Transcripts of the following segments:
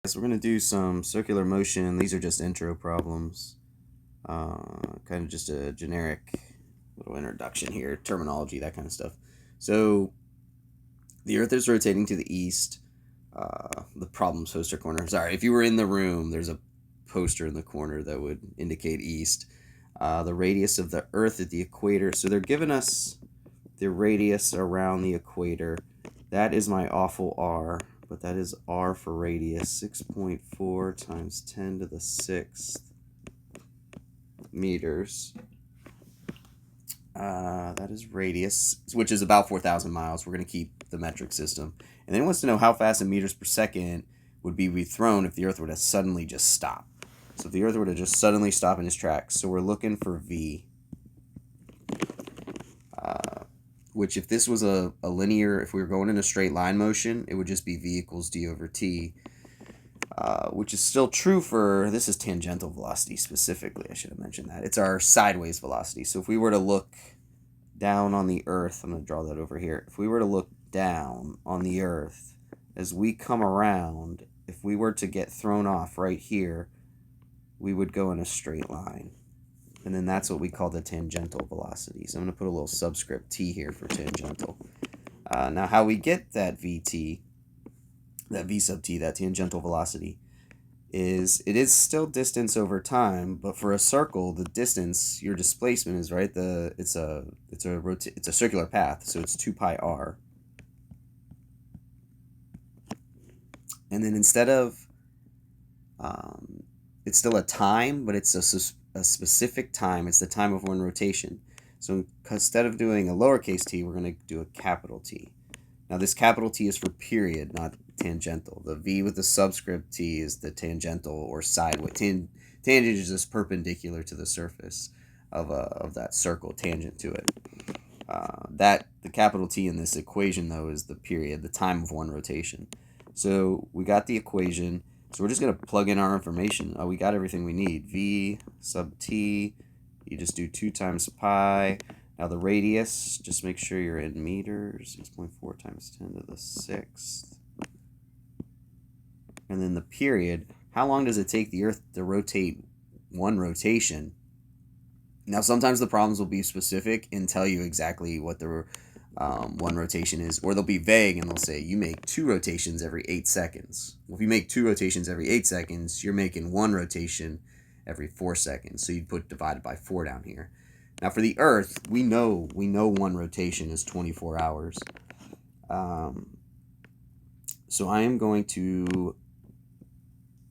So we're going to do some circular motion. These are just intro problems. Kind of just a generic little introduction here, terminology, that kind of stuff. So the Earth is rotating to the east. The problems poster corner. Sorry, if you were in the room, there's a poster in the corner that would indicate east. The radius of the Earth at the equator. So they're giving us the radius around the equator. That is my awful R, but that is R for radius. 6.4 times 10 to the 6th meters. That is radius, which is about 4,000 miles. We're going to keep the metric system. And then it wants to know how fast in meters per second would be thrown if the Earth were to suddenly just stop. So if the Earth were to just suddenly stop in its tracks. So we're looking for V. Which if this was a linear, if we were going in a straight line motion, it would just be V equals D over T, which is still true for, this is tangential velocity specifically, I should have mentioned that. It's our sideways velocity. So if we were to look down on the Earth, I'm going to draw that over here. If we were to look down on the Earth, as we come around, if we were to get thrown off right here, we would go in a straight line. And then that's what we call the tangential velocity. So I'm going to put a little subscript t here for tangential. Now how we get that vt, that v sub t, that tangential velocity, is it is still distance over time, but for a circle, the distance, your displacement is right. It's a circular path, so it's 2 pi r. And then instead of it's still a time, but it's a specific time. It's the time of one rotation. So instead of doing a lowercase t, we're going to do a capital T. Now this capital T is for period, not tangential. The V with the subscript T is the tangential or sideways. Tangent is just perpendicular to the surface of that circle, tangent to it. The capital T in this equation, though, is the period, the time of one rotation. So we got the equation. So we're just going to plug in our information. We got everything we need. V sub t, you just do 2 times pi. Now the radius, just make sure you're in meters. 6.4 times 10 to the 6th. And then the period, how long does it take the Earth to rotate one rotation? Now sometimes the problems will be specific and tell you exactly what the one rotation is, or they'll be vague and they'll say you make 2 rotations every 8 seconds. Well, if you make 2 rotations every 8 seconds, you're making 1 rotation every 4 seconds. So you'd put divided by 4 down here. Now for the Earth, we know 1 rotation is 24 hours. So I am going to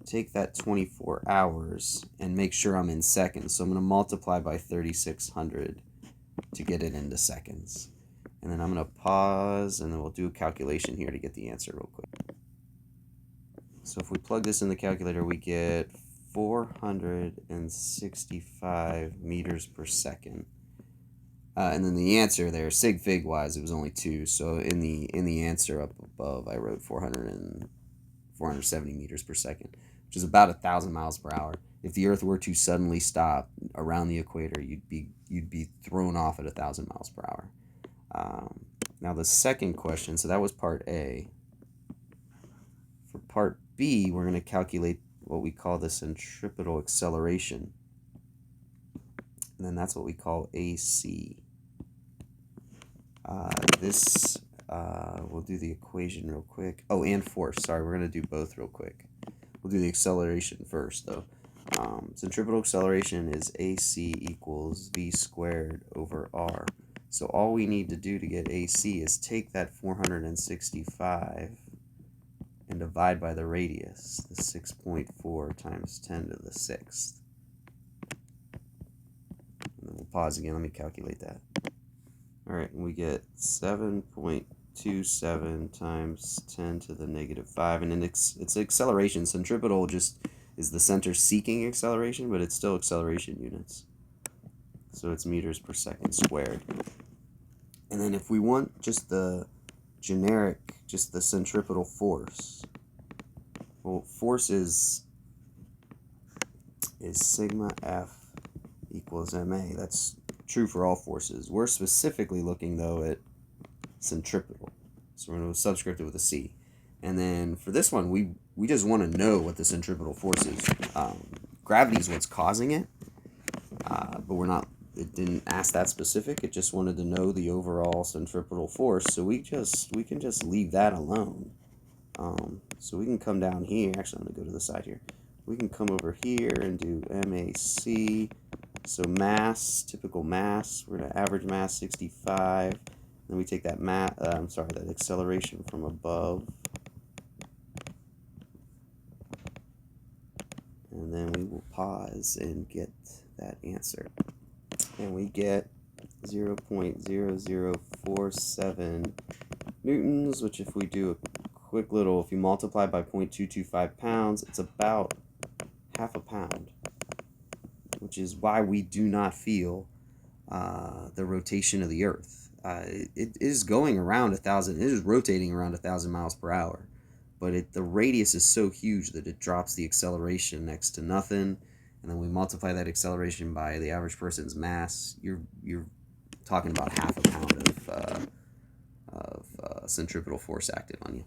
take that 24 hours and make sure I'm in seconds. So I'm going to multiply by 3,600 to get it into seconds. And then I'm going to pause, and then we'll do a calculation here to get the answer real quick. So if we plug this in the calculator, we get 465 meters per second. And then the answer there, sig fig wise, it was only 2. So in the answer up above, I wrote 470 meters per second, which is about 1,000 miles per hour. If the Earth were to suddenly stop around the equator, you'd be thrown off at 1,000 miles per hour. Now the second question, so that was part A. For part B, we're going to calculate what we call the centripetal acceleration. And then that's what we call AC. We'll do the equation real quick. Oh, and force. Sorry, we're going to do both real quick. We'll do the acceleration first, though. Centripetal acceleration is AC equals V squared over R. So all we need to do to get AC is take that 465 and divide by the radius, the 6.4 times 10 to the 6th. And then we'll pause again. Let me calculate that. All right, and we get 7.27 times 10 to the negative 5. And then it's acceleration. Centripetal just is the center seeking acceleration, but it's still acceleration units. So it's meters per second squared. And then if we want just the generic, just the centripetal force, well, force is sigma F equals ma. That's true for all forces. We're specifically looking, though, at centripetal. So we're going to subscript it with a C. And then for this one, we we just want to know what the centripetal force is. Gravity is what's causing it, but we're not. It didn't ask that specific. It just wanted to know the overall centripetal force. So we can just leave that alone. So we can come down here. Actually, I'm gonna go to the side here. We can come over here and do MAC. So mass, typical mass. We're gonna average mass 65. Then we take that that acceleration from above. And then we will pause and get that answer. And we get 0.0047 newtons, which if we do a quick little, if you multiply by 0.225 pounds, it's about half a pound, which is why we do not feel the rotation of the Earth. It is going around 1,000, it is rotating around 1,000 miles per hour, but the radius is so huge that it drops the acceleration next to nothing, and then we multiply that acceleration by the average person's mass. You're talking about half a pound of centripetal force acting on you.